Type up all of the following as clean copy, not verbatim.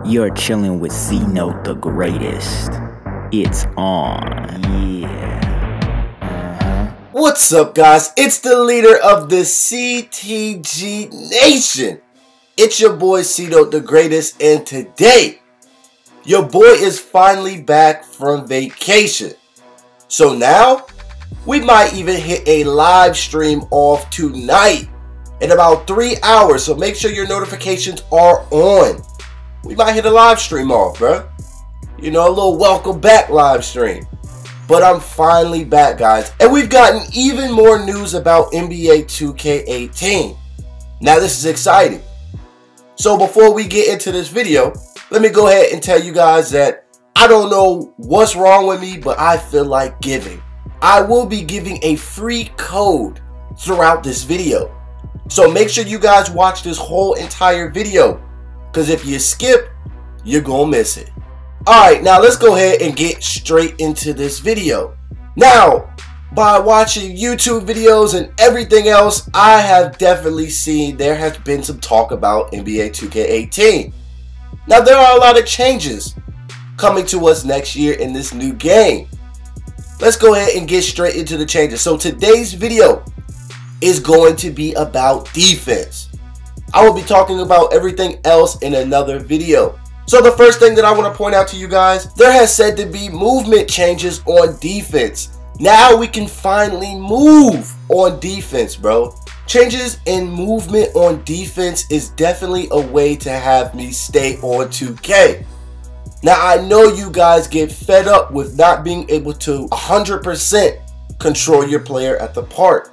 You're chilling with C-Note the greatest. It's on. Yeah. What's up, guys? It's the leader of the CTG Nation. It's your boy C-Note the greatest, and today your boy is finally back from vacation. So now we might even hit a live stream off tonight in about 3 hours. So make sure your notifications are on. We might hit a live stream off, bro. You know, a little welcome back live stream. But I'm finally back, guys. And we've gotten even more news about NBA 2K18. Now, this is exciting. So before we get into this video, let me go ahead and tell you guys that I don't know what's wrong with me, but I feel like giving. I will be giving a free code throughout this video. So make sure you guys watch this whole entire video, because if you skip, you're gonna miss it. Alright, now let's go ahead and get straight into this video. Now, by watching YouTube videos and everything else, I have definitely seen there has been some talk about NBA 2K18. Now, there are a lot of changes coming to us next year in this new game. Let's go ahead and get straight into the changes. So today's video is going to be about defense. I will be talking about everything else in another video. So the first thing that I want to point out to you guys, there has said to be movement changes on defense. Now we can finally move on defense, bro. Changes in movement on defense is definitely a way to have me stay on 2K. Now I know you guys get fed up with not being able to 100% control your player at the park.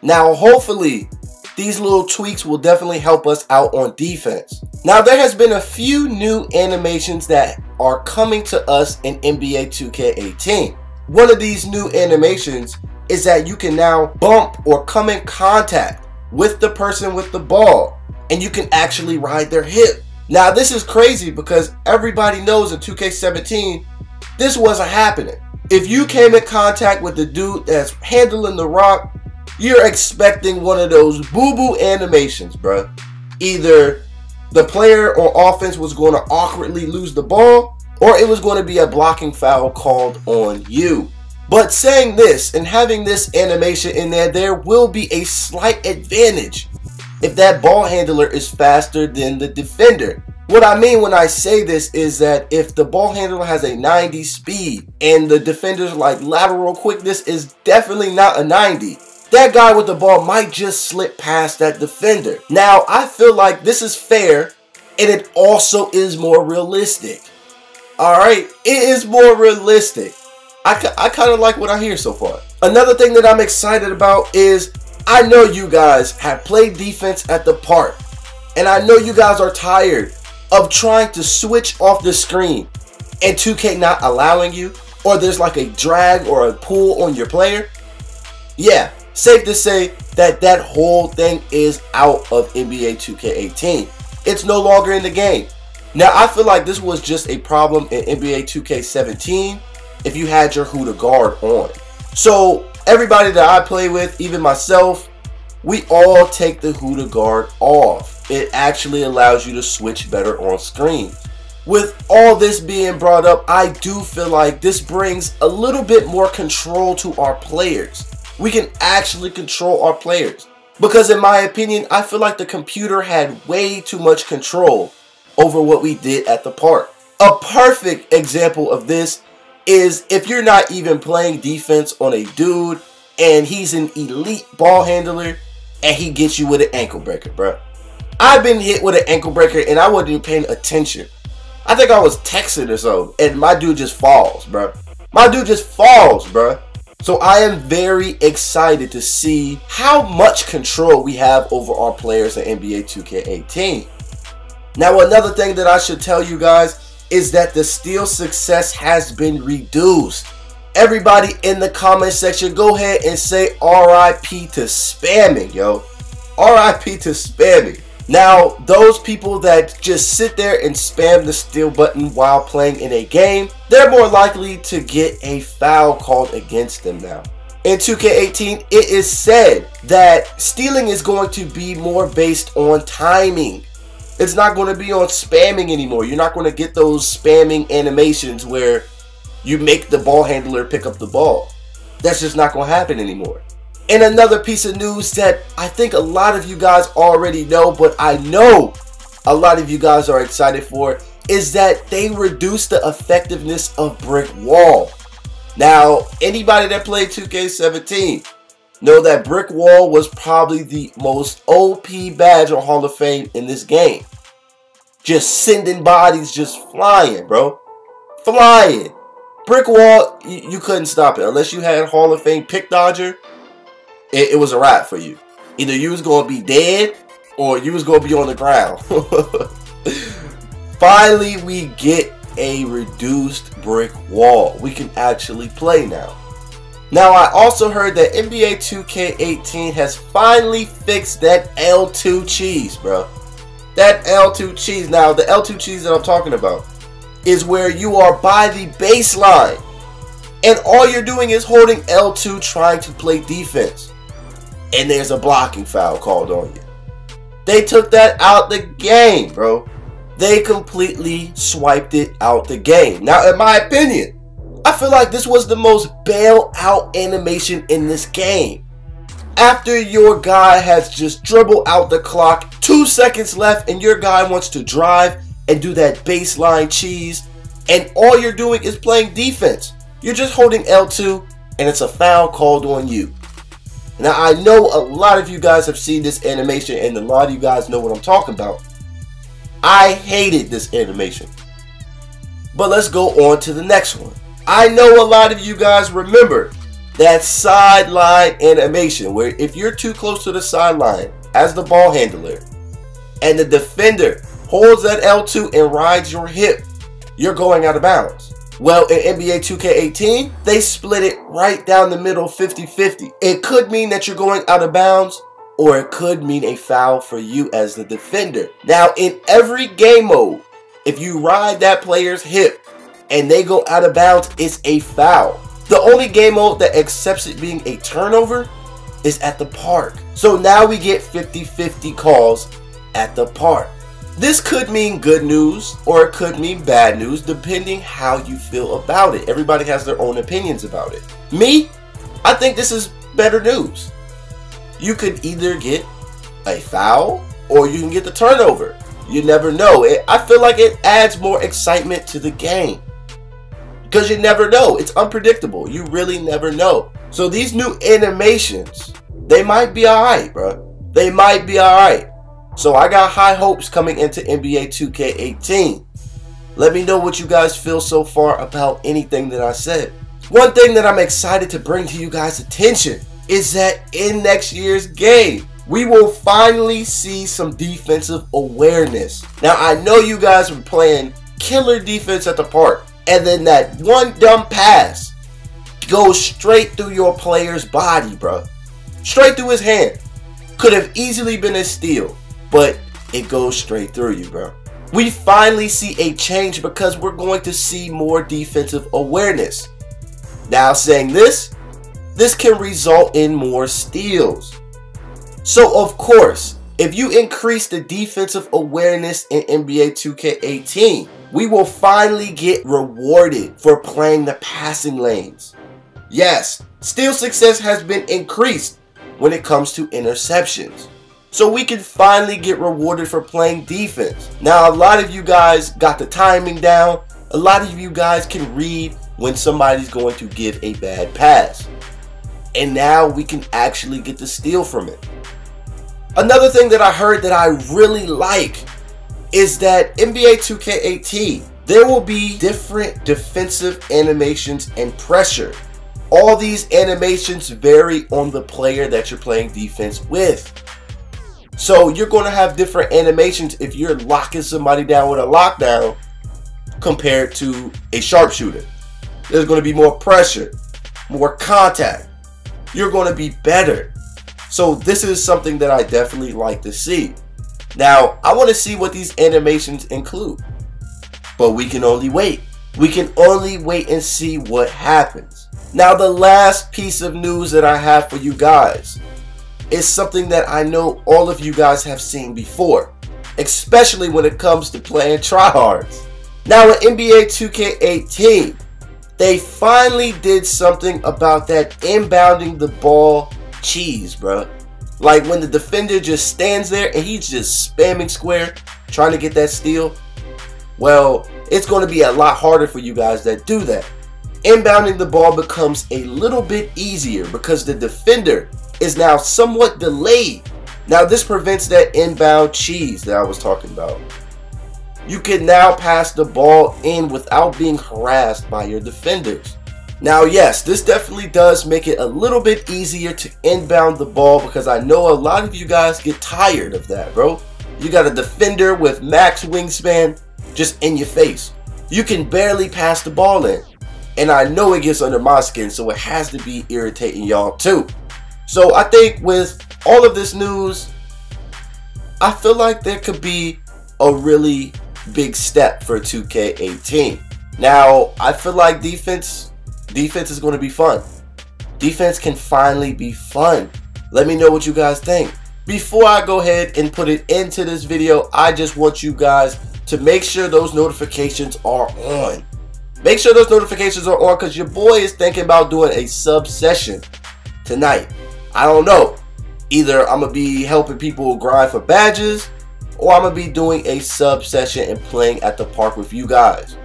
Now hopefully these little tweaks will definitely help us out on defense. Now there has been a few new animations that are coming to us in NBA 2K18. One of these new animations is that you can now bump or come in contact with the person with the ball, and you can actually ride their hip. Now this is crazy because everybody knows in 2K17 this wasn't happening. If you came in contact with the dude that's handling the rock, you're expecting one of those boo-boo animations, bruh. Either the player on offense was going to awkwardly lose the ball, or it was going to be a blocking foul called on you. But saying this and having this animation in there, there will be a slight advantage if that ball handler is faster than the defender. What I mean when I say this is that if the ball handler has a 90 speed and the defender's like lateral quickness is definitely not a 90, that guy with the ball might just slip past that defender. Now, I feel like this is fair, and it also is more realistic. Alright, it is more realistic. I kind of like what I hear so far. Another thing that I'm excited about is I know you guys have played defense at the park, and I know you guys are tired of trying to switch off the screen and 2K not allowing you, or there's like a drag or a pull on your player. Yeah. Safe to say that that whole thing is out of NBA 2K18. It's no longer in the game. Now, I feel like this was just a problem in NBA 2K17 if you had your Huda guard on. So, everybody that I play with, even myself, we all take the Huda guard off. It actually allows you to switch better on screen. With all this being brought up, I do feel like this brings a little bit more control to our players. We can actually control our players. Because in my opinion, I feel like the computer had way too much control over what we did at the park. A perfect example of this is if you're not even playing defense on a dude and he's an elite ball handler and he gets you with an ankle breaker, bro. I've been hit with an ankle breaker and I wasn't even paying attention. I think I was texting or so and my dude just falls, bro. My dude just falls, bro. So I am very excited to see how much control we have over our players in NBA 2K18. Now, another thing that I should tell you guys is that the steal success has been reduced. Everybody in the comment section, go ahead and say RIP to spamming, yo. RIP to spamming. Now, those people that just sit there and spam the steal button while playing in a game, they're more likely to get a foul called against them now. In 2K18, it is said that stealing is going to be more based on timing. It's not going to be on spamming anymore. You're not going to get those spamming animations where you make the ball handler pick up the ball. That's just not going to happen anymore. And another piece of news that I think a lot of you guys already know, but I know a lot of you guys are excited for, is that they reduced the effectiveness of Brick Wall. Now, anybody that played 2K17 know that Brick Wall was probably the most OP badge on Hall of Fame in this game. Just sending bodies just flying, bro. Flying. Brick Wall, you couldn't stop it. Unless you had Hall of Fame Pick Dodger, it was a wrap for you. Either you was going to be dead or you was going to be on the ground. Finally, we get a reduced Brick Wall. We can actually play now. Now, I also heard that NBA 2K18 has finally fixed that L2 cheese, bro. That L2 cheese. Now, the L2 cheese that I'm talking about is where you are by the baseline and all you're doing is holding L2 trying to play defense. And there's a blocking foul called on you. They took that out the game, bro. They completely swiped it out the game. Now, in my opinion, I feel like this was the most bailout animation in this game. After your guy has just dribbled out the clock, 2 seconds left, and your guy wants to drive and do that baseline cheese, and all you're doing is playing defense. You're just holding L2, and it's a foul called on you. Now, I know a lot of you guys have seen this animation, and a lot of you guys know what I'm talking about. I hated this animation. But let's go on to the next one. I know a lot of you guys remember that sideline animation where if you're too close to the sideline as the ball handler and the defender holds that L2 and rides your hip, you're going out of bounds. Well, in NBA 2K18, they split it right down the middle 50-50. It could mean that you're going out of bounds, or it could mean a foul for you as the defender. Now, in every game mode, if you ride that player's hip and they go out of bounds, it's a foul. The only game mode that accepts it being a turnover is at the park. So now we get 50-50 calls at the park. This could mean good news or it could mean bad news depending how you feel about it. Everybody has their own opinions about it. Me, I think this is better news. You could either get a foul or you can get the turnover. You never know. I feel like it adds more excitement to the game. Because you never know. It's unpredictable. You really never know. So these new animations, they might be alright, bro. They might be alright. So I got high hopes coming into NBA 2K18. Let me know what you guys feel so far about anything that I said. One thing that I'm excited to bring to you guys' attention is that in next year's game, we will finally see some defensive awareness. Now, I know you guys were playing killer defense at the park, and then that one dumb pass goes straight through your player's body, bro. Straight through his hand. Could have easily been a steal, but it goes straight through you, bro. We finally see a change because we're going to see more defensive awareness. Now, saying this can result in more steals. So, of course, if you increase the defensive awareness in NBA 2K18, we will finally get rewarded for playing the passing lanes. Yes, steal success has been increased when it comes to interceptions. So we can finally get rewarded for playing defense. Now, a lot of you guys got the timing down. A lot of you guys can read when somebody's going to give a bad pass. And now we can actually get the steal from it. Another thing that I heard that I really like is that NBA 2K18, there will be different defensive animations and pressure. All these animations vary on the player that you're playing defense with. So you're going to have different animations if you're locking somebody down with a lockdown compared to a sharpshooter. There's going to be more pressure, more contact. You're going to be better. So this is something that I definitely like to see. Now, I want to see what these animations include. But we can only wait. We can only wait and see what happens. Now, the last piece of news that I have for you guys is something that I know all of you guys have seen before. especially when it comes to playing tryhards. Now in NBA 2K18, they finally did something about that inbounding the ball cheese, bruh. Like when the defender just stands there and he's just spamming square trying to get that steal. Well, it's going to be a lot harder for you guys that do that. Inbounding the ball becomes a little bit easier because the defender is now somewhat delayed. Now this prevents that inbound cheese that I was talking about. You can now pass the ball in without being harassed by your defenders. Now yes, this definitely does make it a little bit easier to inbound the ball because I know a lot of you guys get tired of that, bro. You got a defender with max wingspan just in your face. You can barely pass the ball in. And I know it gets under my skin, so it has to be irritating y'all too. So I think with all of this news, I feel like there could be a really big step for 2K18. Now, I feel like defense is going to be fun. Defense can finally be fun. Let me know what you guys think. Before I go ahead and put it into this video, I just want you guys to make sure those notifications are on. Make sure those notifications are on because your boy is thinking about doing a sub session tonight. I don't know. Either I'm going to be helping people grind for badges or I'm going to be doing a sub session and playing at the park with you guys.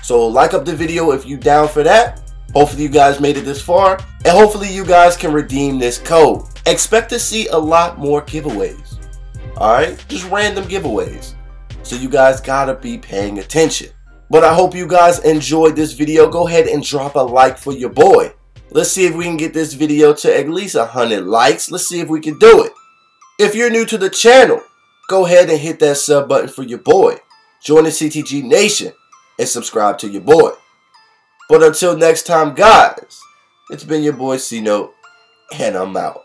So like up the video if you down for that. Hopefully you guys made it this far and hopefully you guys can redeem this code. Expect to see a lot more giveaways. Alright? Just random giveaways. So you guys gotta be paying attention. But I hope you guys enjoyed this video. Go ahead and drop a like for your boy. Let's see if we can get this video to at least 100 likes. Let's see if we can do it. If you're new to the channel, go ahead and hit that sub button for your boy. Join the CTG Nation and subscribe to your boy. But until next time, guys, it's been your boy C-Note, and I'm out.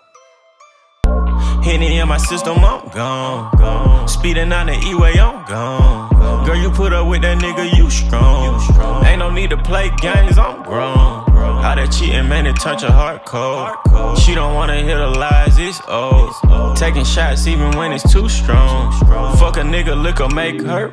Hitting in my system, I'm gone. Speeding on the E-way, I'm gone. Girl, you put up with that nigga, you strong. Ain't no need to play games, I'm grown. How that cheating, man, it turned your heart cold. She don't wanna hear the lies, it's old. Taking shots even when it's too strong. Fuck a nigga, liquor make her